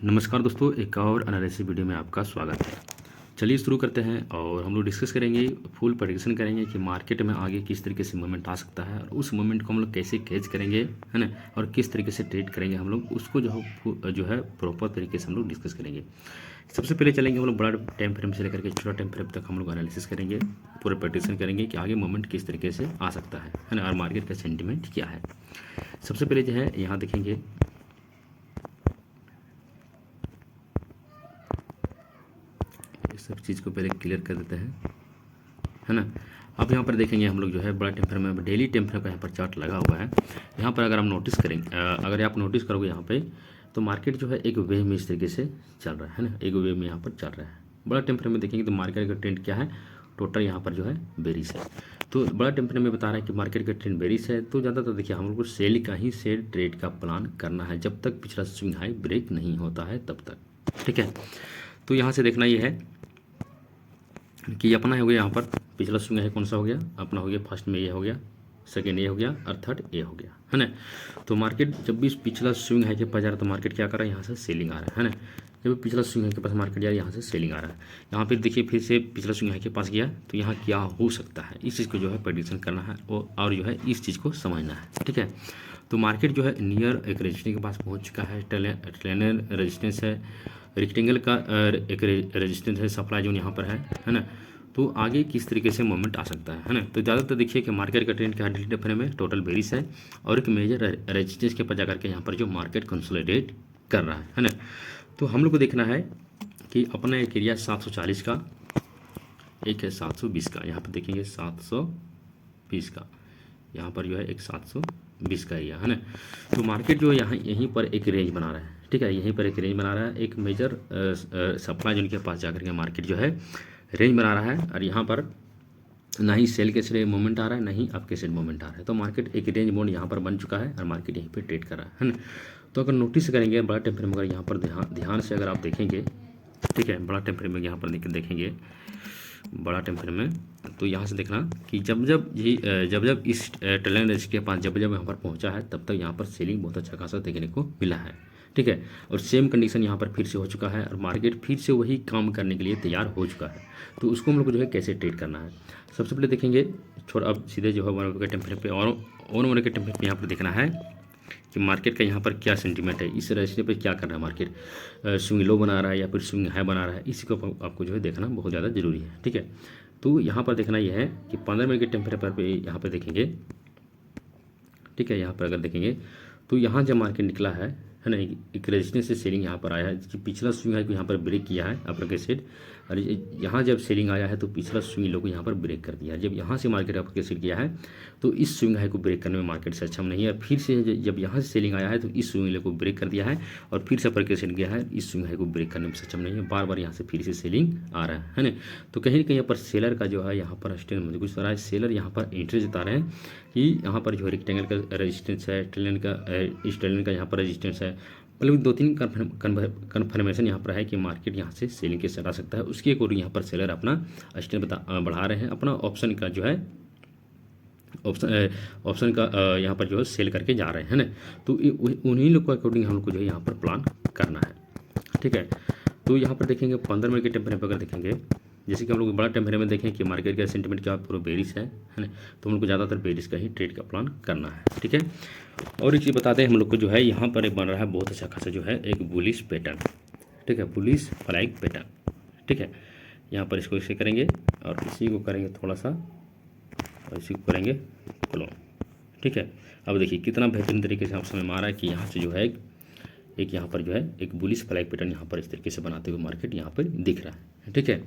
नमस्कार दोस्तों, एक और एनालिसिस वीडियो में आपका स्वागत है। चलिए शुरू करते हैं और हम लोग डिस्कस करेंगे, फुल प्रेडिक्शन करेंगे कि मार्केट में आगे किस तरीके से मूवमेंट आ सकता है और उस मूवमेंट को हम लोग कैसे कैच करेंगे, है ना, और किस तरीके से ट्रेड करेंगे हम लोग उसको जो है प्रॉपर तरीके से हम लोग डिस्कस करेंगे। सबसे पहले चलेंगे हम लोग बड़ा टाइम फ्रेम से लेकर के छोटा टाइम फ्रेम तक हम लोग एनालिसिस करेंगे, पूरा प्रेडिक्शन करेंगे कि आगे मूवमेंट किस तरीके से आ सकता है ना, और मार्केट का सेंटिमेंट क्या है। सबसे पहले जो है यहाँ देखेंगे, सब चीज़ को पहले क्लियर कर देते हैं, है ना। अब यहाँ पर देखेंगे हम लोग जो है बड़ा टाइम फ्रेम में डेली टाइम फ्रेम का यहाँ पर चार्ट लगा हुआ है। यहाँ पर अगर हम नोटिस करेंगे, अगर आप नोटिस करोगे यहाँ पे, तो मार्केट जो है एक वेव में इस तरीके से चल रहा है ना, एक वेव में यहाँ पर चल रहा है। बड़ा टाइम फ्रेम में देखेंगे तो मार्केट का ट्रेंड क्या है, टोटल यहाँ पर जो है बेरिश है। तो बड़ा टाइम फ्रेम में बता रहा है कि मार्केट का ट्रेंड बेरिश है। तो ज़्यादातर देखिए हम लोग को सेल का ही सेल ट्रेड का प्लान करना है जब तक पिछला स्विंग हाई ब्रेक नहीं होता है तब तक, ठीक है। तो यहाँ से देखना ये है कि अपना हो गया, यहाँ पर पिछला स्विंग है कौन सा हो गया, अपना हो गया फर्स्ट में ये हो गया, सेकेंड ये हो गया और थर्ड ये हो गया, है ना। तो मार्केट जब भी पिछला स्विंग है के पास जा रहा है तो मार्केट क्या कर रहा है, यहाँ से सेलिंग आ रहा है ना। जब भी पिछला स्विंग है के पास मार्केट जा रहा है, यहाँ से सेलिंग आ रहा है। यहाँ फिर देखिए फिर से पिछला स्विंग है के पास गया, तो यहाँ क्या हो सकता है इस चीज़ को जो है प्रेडिक्शन करना है और जो है इस चीज़ को समझना है, ठीक है। तो मार्केट जो है नियर एक रेजिस्टेंस के पास पहुँच चुका है, ट्रेनर रेजिस्टेंस है, रेक्टेंगल का एक रेजिस्टेंस है, सप्लाई जोन यहाँ पर है ना। तो आगे किस तरीके से मूवमेंट आ सकता है ना। तो ज़्यादातर देखिए कि मार्केट का ट्रेंड क्या है, डेली फ्रेम में टोटल बेरिश है और एक मेजर रेजिस्टेंस के पास जाकर के यहाँ पर जो मार्केट कंसोलिडेट कर रहा है ना। तो हम लोग को देखना है कि अपना एक एरिया 740 का, एक है 720 का, यहाँ पर देखेंगे 720 का, यहाँ पर जो है एक 720 का एरिया है ना। तो मार्केट जो यहाँ यहीं पर एक रेंज बना रहा है, ठीक है, यहीं पर एक रेंज बना रहा है, एक मेजर सप्लाई जोन के पास जाकर के मार्केट जो है रेंज बना रहा है। और यहाँ पर ना ही सेल के साइड मूवमेंट आ रहा है, ना ही आपके साइड मूवमेंट आ रहा है। तो मार्केट एक रेंज बोर्ड यहाँ पर बन चुका है और मार्केट यहीं पे ट्रेड कर रहा है ना। तो अगर नोटिस करेंगे बड़ा टाइम फ्रेम, अगर यहाँ पर ध्यान से अगर आप देखेंगे, ठीक है, बड़ा टाइम फ्रेम में यहाँ पर देखेंगे बड़ा टाइम फ्रेम में, तो यहाँ से देखना कि जब जब इस ट्रेंड रेंज के पास जब यहाँ पर पहुँचा है तब तक यहाँ पर सेलिंग बहुत अच्छा खासा देखने को मिला है, ठीक है। और सेम कंडीशन यहाँ पर फिर से हो चुका है और मार्केट फिर से वही काम करने के लिए तैयार हो चुका है। तो उसको हम लोग को जो है कैसे ट्रेड करना है, सबसे पहले देखेंगे छोड़ा, अब सीधे जो है 1 के टेम्परेचर पे और 1 के टेम्परेचर पे यहाँ पर देखना है कि मार्केट का यहाँ पर क्या सेंटीमेंट है, इस रजिस्टर पे क्या कर रहा है मार्केट, स्विंग लो बना रहा है या फिर स्विंग हाई बना रहा है, इसी को आपको जो है देखना बहुत ज़्यादा जरूरी है, ठीक है। तो यहाँ पर देखना यह है कि 15 मिनट के टेम्परेचर पे यहाँ पर देखेंगे, ठीक है। यहाँ पर अगर देखेंगे तो यहाँ जब मार्केट निकला है ना, एक रेजिस्टेंस से सेलिंग यहाँ पर आया है, कि पिछला स्विंग है को यहाँ पर ब्रेक किया है अपर के सेट, और यहाँ जब सेलिंग आया है तो पिछला स्विंग लो को यहाँ पर ब्रेक कर दिया है। जब यहाँ से मार्केट अपर के सेट किया है तो इस स्विंग हाई को ब्रेक करने में मार्केट सक्षम नहीं है। फिर से जब यहाँ से सेलिंग आया है तो इस स्विंग लो को ब्रेक कर दिया है और फिर से अपर के सेट गया है, इस स्विंग हाई को ब्रेक करने में सक्षम नहीं है। बार बार यहाँ से फिर से सेलिंग आ रहा है ना। तो कहीं ना कहीं यहाँ पर सेलर का जो है यहाँ पर स्टैंड मुझे कुछ रहा है, सेलर यहाँ पर इंटरेस्ट जता रहे हैं कि यहाँ पर जो है रेक्टेंगल का रेजिस्टेंस है, इस ट्रेंड का यहाँ पर रेजिस्टेंस है, मतलब 2-3 कन्फर्मेशन यहाँ पर है कि मार्केट यहाँ से सेलिंग के साथ आ सकता है। उसके अकॉर्डिंग यहाँ पर सेलर अपना स्टैंड बढ़ा रहे हैं, अपना ऑप्शन का जो है ऑप्शन का यहाँ पर जो है सेल करके जा रहे हैं ना। तो उन्हीं लोग के अकॉर्डिंग हम लोग को जो है यहाँ पर प्लान करना है, ठीक है। तो यहाँ पर देखेंगे 15 मिनट के टेम्परेचर पर अगर देखेंगे, जैसे कि हम लोग बड़ा टेम्परेचर में देखें कि मार्केट का सेंटीमेंट क्या पूरा बेरिश है ना। तो हम लोग को ज़्यादातर बेरिश का ही ट्रेड का प्लान करना है, ठीक है। और एक चीज़ बताते हैं हम लोग को जो है यहाँ पर एक बन रहा है बहुत अच्छा खासा जो है एक बुलिश पैटर्न, ठीक है, बुलिश फ्लैग पैटर्न, ठीक है। यहाँ पर इसको इसे करेंगे और इसी को करेंगे थोड़ा सा और इसी को करेंगे क्लोन, ठीक है। अब देखिए कितना बेहतरीन तरीके से आप समझ में आ रहा है कि यहाँ से जो है एक यहाँ पर जो है एक बुलिश फ्लैग पैटर्न यहाँ पर इस तरीके से बनाते हुए मार्केट यहाँ पर दिख रहा है, ठीक है।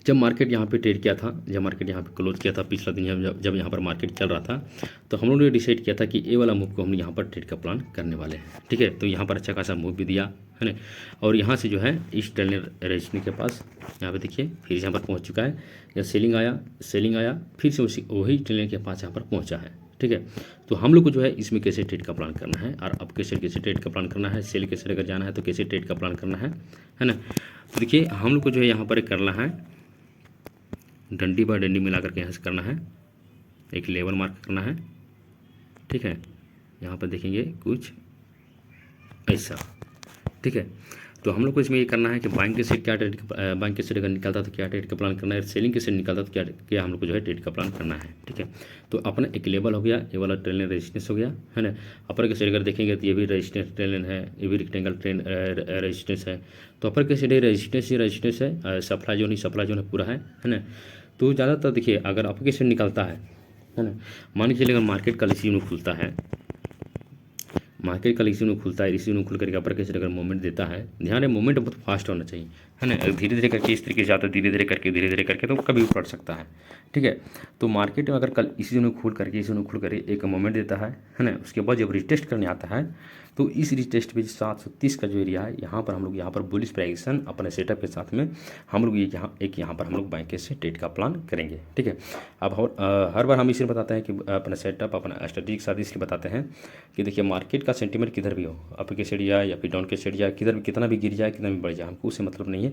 जब मार्केट यहाँ पे ट्रेड किया था, जब मार्केट यहाँ पे क्लोज किया था पिछला दिन, जब यहाँ पर मार्केट चल रहा था, तो हम लोगों ने डिसाइड किया था कि ए वाला मूव को हम यहाँ पर ट्रेड का प्लान करने वाले हैं, ठीक है। तो यहाँ पर अच्छा खासा मूव भी दिया है ना। और यहाँ से जो है इस ट्रेंड रेजिस्टेंस के पास यहाँ पे देखिए फिर से यहाँ पर पहुँच चुका है। जब सेलिंग आया फिर से वही ट्रेंड के पास यहाँ पर पहुँचा है, ठीक है। तो हम लोग को जो है इसमें कैसे ट्रेड का प्लान करना है और अब कैसे ट्रेड का प्लान करना है, सेल कैसे अगर जाना है तो कैसे ट्रेड का प्लान करना है ना। तो देखिए हम लोग को जो है यहाँ पर करना है, डंडी बाय डंडी मिला करके यहाँ से करना है, एक लेवल मार्क करना है, ठीक है। यहाँ पर देखेंगे कुछ ऐसा, ठीक है। तो हम लोग को इसमें ये करना है कि बाइंग के सेट क्या ट्रेड, बाइंग के सेट अगर निकलता तो क्या ट्रेड का प्लान करना है, सेलिंग के सेट निकलता तो क्या क्या हम लोग को जो है ट्रेड का प्लान करना है। ठीक है। तो अपना एक लेवल हो गया, ये वाला ट्रेन लाइन रेजिस्टेंस हो गया, है ना। अपर के सेट अगर देखेंगे तो ये भी रेजिस्टेंस ट्रेन लाइन है, ये भी रेक्टेंगल ट्रेन रेजिस्टेंस है। तो अपर के सेट रेजिस्टेंस ही रेजिस्टेंस है, सप्लाई जोन ही सप्लाई जोन है पूरा है ना। तो ज़्यादातर देखिए अगर अपर के सेट निकलता है ना, मान के चलिए अगर मार्केट कल इसी में खुलता है, मार्केट कल इसी में खुलता है, इसी में खुल करके अपर के सेट अगर मूवमेंट देता है, ध्यान है मूवमेंट बहुत फास्ट होना चाहिए, है ना। धीरे धीरे करके इस तरीके से आता है, धीरे धीरे करके तो कभी भी पड़ सकता है। ठीक है। तो मार्केट में अगर कल इसी में खुल करके इसी में खुल करके एक मूवमेंट देता है ना, उसके बाद जब रिटेस्ट करने आता है तो इस रिटेस्ट पे 730 का जो एरिया है, यहाँ पर हम लोग यहाँ पर बुलिश प्राइजेशन अपने सेटअप के साथ में हम लोग यहाँ पर हम लोग बैंक से ट्रेड का प्लान करेंगे। ठीक है। अब हर बार हम इसे बताते हैं कि अपना सेटअप अपना स्ट्रेटजी के साथ इसलिए बताते हैं कि देखिए मार्केट का सेंटीमेंट किधर भी हो, अप के साइड या फिर डाउन के साइड या किधर भी कितना भी गिर जाए कितना भी बढ़ जाए, हमको उससे मतलब नहीं है।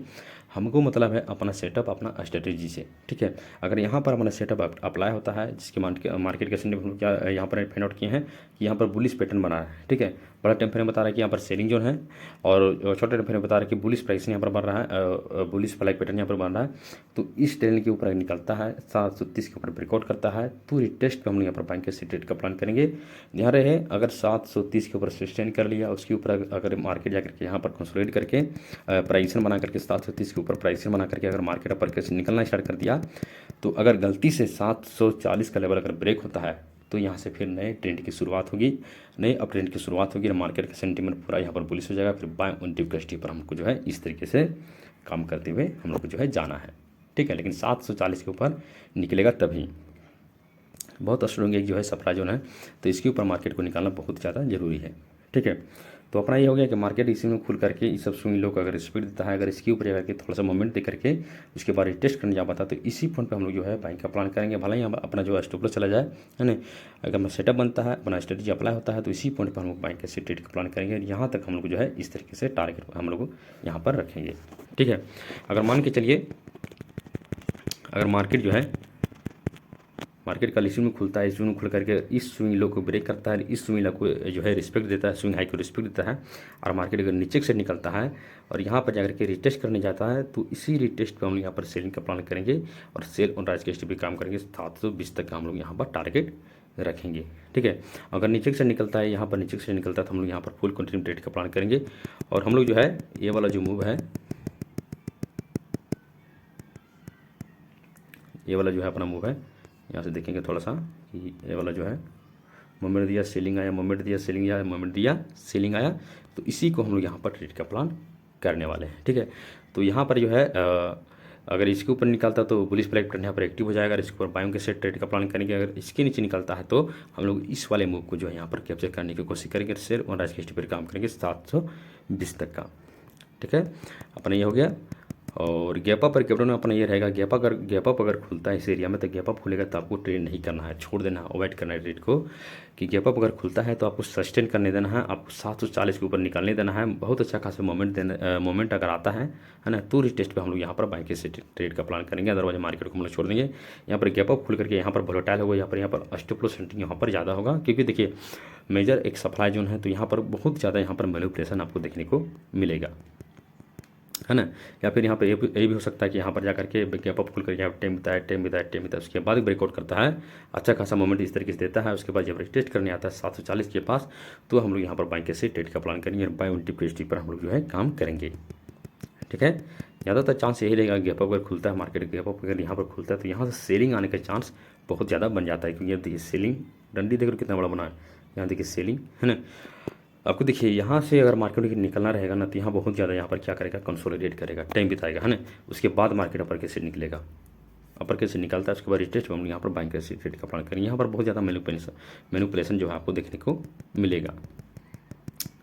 हमको मतलब है अपना सेटअप अपना स्ट्रेटजी से। ठीक है। अगर यहाँ पर अपना सेटअप अप्लाई होता है, जिसके मार्केट का सेंटीमेंट क्या यहाँ पर फाइंड आउट किए हैं कि यहाँ पर बुलिश पैटर्न बना है। ठीक है। बड़ा टाइम फ्रेम बता रहा है कि यहाँ पर सेलिंग जोन है, और छोटा टाइम फ्रेम बता रहा है कि बुलिश प्राइस यहाँ पर बन रहा है, बुलिश फ्लैग पैटर्न यहाँ पर बन रहा है। तो इस ट्रेंड के ऊपर निकलता है, 730 के ऊपर ब्रेकआउट करता है, तो रिटेस्ट पे हम लोग यहाँ पर बैंक से ट्रेड का प्लान करेंगे। ध्यान रहे अगर 730 के ऊपर सस्टेन कर लिया, उसके ऊपर अगर मार्केट जाकर के यहाँ पर कंसोलिडेट करके प्राइसन बना करके 730 के ऊपर प्राइसन बना करके अगर मार्केट अपर के निकलना स्टार्ट कर दिया, तो अगर गलती से 740 का लेवल अगर ब्रेक होता है तो यहाँ से फिर नए ट्रेंड की शुरुआत होगी, नए अप ट्रेंड की शुरुआत होगी, मार्केट का सेंटीमेंट पूरा यहाँ पर बुलिश हो जाएगा। फिर बाय ऑन डिप का स्टेप पर हमको जो है इस तरीके से काम करते हुए हम लोग को जो है जाना है। ठीक है। लेकिन 740 के ऊपर निकलेगा तभी, बहुत स्ट्रॉन्ग एक जो है सप्लाई जोन है, तो इसके ऊपर मार्केट को निकालना बहुत ज़्यादा जरूरी है। ठीक है। तो अपना ये हो गया कि मार्केट इसी में खुल करके इस सब स्विंग लो को अगर स्पीड देता है, अगर इसके ऊपर जाकर के थोड़ा सा मूवमेंट दे करके उसके बाद टेस्ट करने जा पाता, तो इसी पॉइंट पे हम लोग जो है बाइंग का प्लान करेंगे। भले ही अपना जो स्टॉप लॉस चला जाए, है ना। अगर मैं सेटअप बनता है, अपना स्ट्रेटजी अप्लाई होता है, तो इसी पॉइंट पर हम लोग बाइंग कैसे ट्रेड का प्लान करेंगे। यहाँ तक हम लोग जो है इस तरीके से टारगेट हम लोग यहाँ पर रखेंगे। ठीक है। अगर मान के चलिए अगर मार्केट जो है मार्केट कल इसी में खुलता है, इस में खुल करके इस स्विंग लो को ब्रेक करता है, इस स्विंग लो को जो है रिस्पेक्ट देता है, स्विंग हाई को रिस्पेक्ट देता है, और मार्केट अगर नीचे से निकलता है और यहाँ पर जाकर के रिटेस्ट करने जाता है, तो इसी रिटेस्ट पे हम लोग यहाँ पर सेलिंग का प्लान करेंगे और सेल ऑन राइज के स्टेप पे काम करेंगे। 720 तक का हम लोग यहाँ पर टारगेट रखेंगे। ठीक है। अगर नीचे से निकलता है, यहाँ पर नीचे से निकलता है, तो हम लोग यहाँ पर फुल कंटिन्यू ट्रेड का प्लान करेंगे। और हम लोग जो है ये वाला जो मूव है, ये वाला जो है अपना मूव है, यहाँ से देखेंगे थोड़ा सा कि ये वाला जो है मोमेंट दिया सेलिंग आया, मोमेंट दिया सेलिंग आया, मोमेंट दिया सेलिंग आया, तो इसी को हम लोग यहाँ पर ट्रेड का प्लान करने वाले हैं। ठीक है। तो यहाँ पर जो है अगर इसके ऊपर निकलता तो बुलिश फ्लैग पैटर्न यहाँ पर एक्टिव हो जाएगा, अगर इसके ऊपर बायों के सेट ट्रेड का प्लान करेंगे। अगर इसके नीचे निकलता है तो हम लोग इस वाले मूव को जो है यहाँ पर कैप्चर करने की कोशिश करेंगे, शेयर और राइज के स्टेप पर काम करेंगे 720 तक का। ठीक है। अपना ये हो गया। और गैप अप और गैप डाउन में अपना ये रहेगा, गैप अप अगर खुलता है इस एरिया में, तो गैप अप खुलेगा तो आपको ट्रेड नहीं करना है, छोड़ देना है, अवॉइड करना है ट्रेड को। कि गैप अप अगर खुलता है तो आपको सस्टेन करने देना है, आपको 740 के ऊपर निकालने देना है। बहुत अच्छा खासा मोमेंट अगर आता है ना, तो रिटेस्ट पे हम लोग यहाँ पर बाइक से ट्रेड का प्लान करेंगे, अदरवाइज मार्केट को हम लोग छोड़ देंगे। यहाँ पर गैप अप खुल करके यहाँ पर वोलेटाइल होगा, यहाँ पर स्टॉप लॉस सेंटिंग यहाँ पर ज़्यादा होगा, क्योंकि देखिए मेजर एक सप्लाई जोन है, तो यहाँ पर बहुत ज़्यादा यहाँ पर मैनिपुलेशन आपको देखने को मिलेगा, है ना। या फिर यहाँ पर ये भी हो सकता है कि यहाँ पर जाकर के गैप अप खुल कर यहाँ टाइम बिताया, उसके बाद ब्रेकआउट करता है, अच्छा खासा मोमेंट इस तरीके से देता है, उसके बाद जब टेस्ट करने आता है 740 के पास, तो हम लोग यहाँ पर बाइंग से ट्रेड का प्लान करेंगे और बाय ऑन डिप पर हम लोग जो है काम करेंगे। ठीक है। ज़्यादातर चांस यही रहेगा, गैप अप अगर खुलता है मार्केट, गैप अप अगर यहाँ पर खुलता है तो यहाँ से सेलिंग आने का चांस बहुत ज़्यादा बन जाता है, क्योंकि अब देखिए सेलिंग डंडी देखकर कितना बड़ा बना है, यहाँ देखिए सेलिंग, है ना। आपको देखिए यहाँ से अगर मार्केट निकलना रहेगा ना, तो यहाँ बहुत ज़्यादा यहाँ पर क्या करेगा, कंसोलिडेट करेगा, टाइम बिताएगा, है ना। उसके बाद मार्केट अपर के से निकलेगा, अपर के से निकलता है, उसके बाद रिटेस्ट हम यहाँ पर बाइंग के से ट्रेड का प्लान करेंगे। यहाँ पर बहुत ज़्यादा मैनिपुलेशन जो है आपको देखने को मिलेगा,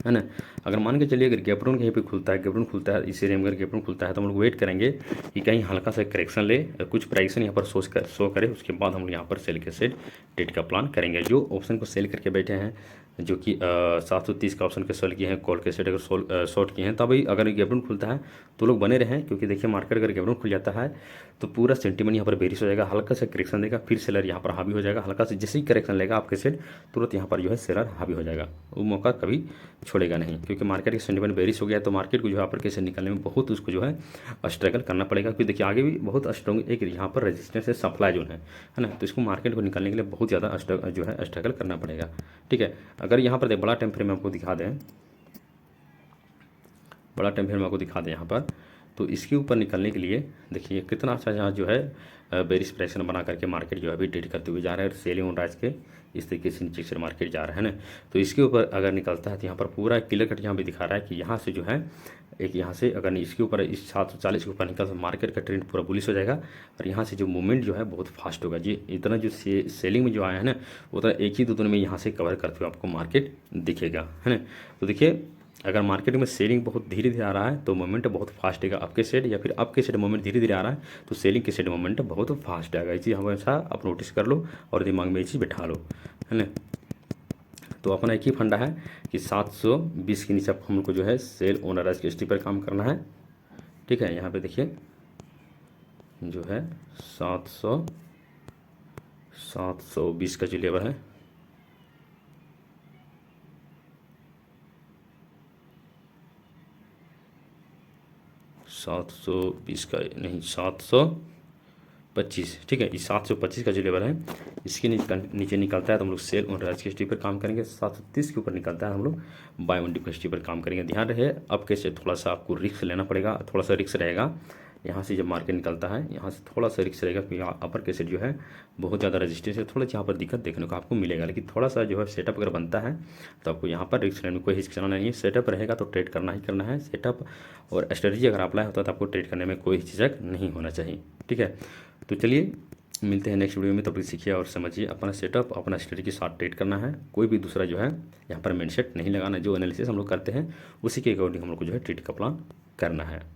है ना। अगर मान के चलिए अगर गैप डाउन कहीं पे खुलता है, गैप डाउन खुलता है इस एरिया में, अगर गैप डाउन खुलता है तो हम लोग वेट करेंगे कि कहीं हल्का सा करेक्शन ले, कुछ प्राइसन यहाँ पर शो करे, उसके बाद हम लोग यहाँ पर सेल के सेट ट्रेड का प्लान करेंगे। जो ऑप्शन को सेल करके बैठे हैं जो कि 730 का ऑप्शन के सेल किए हैं, कॉल के सेट अगर शॉर्ट किए हैं, तब अगर गैप डाउन खुलता है तो लोग बने रहें, क्योंकि देखिए मार्केट अगर गैप डाउन खुल जाता है तो पूरा सेंटीमेंट यहाँ पर बेरिश हो जाएगा, हल्का सा करेक्शन देगा, फिर सेलर यहाँ पर हावी हो जाएगा, हल्का से जैसे ही करेक्शन लेगा आपके सेट तुरंत यहाँ पर जो है सेलर हावी हो जाएगा, वो मौका कभी छोड़ेगा नहीं, क्योंकि मार्केट का सेंटीमेंट बेरिश हो गया तो मार्केट को जो है अपर कैसे निकलने में बहुत उसको जो है स्ट्रगल करना पड़ेगा, क्योंकि देखिए आगे भी बहुत स्ट्रॉन्ग एक यहाँ पर रेजिस्टेंस है, सप्लाई जोन है ना, तो इसको मार्केट को निकालने के लिए बहुत ज़्यादा जो है स्ट्रगल करना पड़ेगा। ठीक है, अगर यहाँ पर बड़ा टाइम फ्रेम आपको दिखा दें, बड़ा टाइम फ्रेम आपको दिखा दें यहाँ पर, तो इसके ऊपर निकलने के लिए देखिए कितना अच्छा यहाँ जो है बेरिश प्रेशर बना करके मार्केट जो है अभी ट्रेड करते हुए जा रहा है, सेलिंग ऑन राइज के इस तरीके से नीचे से मार्केट जा रहा है ना, तो इसके ऊपर अगर निकलता है तो यहाँ पर पूरा क्लियर कट यहाँ भी दिखा रहा है कि यहाँ से जो है एक यहाँ से अगर इसके ऊपर इस 740 के ऊपर निकल तो मार्केट का ट्रेंड पूरा बुलिश हो जाएगा, और यहाँ से जो मूवमेंट जो है बहुत फास्ट होगा जी, इतना जो सेलिंग में जो आया है ना उतना एक ही दो दिन में यहाँ से कवर करते हुए आपको मार्केट दिखेगा, है ना। तो देखिए अगर मार्केट में सेलिंग बहुत धीरे धीरे आ रहा है तो मोमेंट बहुत फास्ट आएगा आपके सेट, या फिर आपके सेट मोमेंट धीरे धीरे आ रहा है तो सेलिंग के सेट मोमेंट बहुत फास्ट आएगा। ये चीज़ हमेशा आप नोटिस कर लो और दिमाग में ये चीज़ बैठा लो, है ना। तो अपना एक ही फंडा है कि 720 के नीचे हम लोग को जो है सेल ओनर राइज के स्टिक पर काम करना है। ठीक है, यहाँ पे देखिए जो है 720 का जो लेवल है, सात सौ बीस का नहीं 725, ठीक है, इस 725 का जो लेवल है इसके नीचे निकलता है तो हम लोग सेल ऑन राइज के स्टिक पर काम करेंगे, 730 के ऊपर निकलता है हम लोग बाय ऑन डिप के स्टिक पर काम करेंगे। ध्यान रहे अब कैसे थोड़ा सा आपको रिस्क लेना पड़ेगा, थोड़ा सा रिस्क रहेगा यहाँ से जब मार्केट निकलता है यहाँ से थोड़ा सा रिस्क रहेगा, क्योंकि अपर के सेट जो है बहुत ज़्यादा रजिस्टेंस है, थोड़ा यहाँ पर दिक्कत देखने को आपको मिलेगा, लेकिन थोड़ा सा जो है सेटअप अगर बनता है तो आपको यहाँ पर रिस्क लेने में कोई हिचकिचाना नहीं है, सेटअप रहेगा तो ट्रेड करना ही करना है, सेटअप और स्ट्रेटजी अगर अप्लाई होता है तो आपको ट्रेड करने में कोई हिचक नहीं होना चाहिए। ठीक है, तो चलिए मिलते हैं नेक्स्ट वीडियो में, तब तक सीखिए और समझिए अपना सेटअप अपना स्ट्रेटजी के साथ ट्रेड करना है, कोई भी दूसरा जो है यहाँ पर माइंडसेट नहीं लगाना, जो एनालिसिस हम लोग करते हैं उसी के अकॉर्डिंग हम लोग को जो है ट्रेड का प्लान करना है।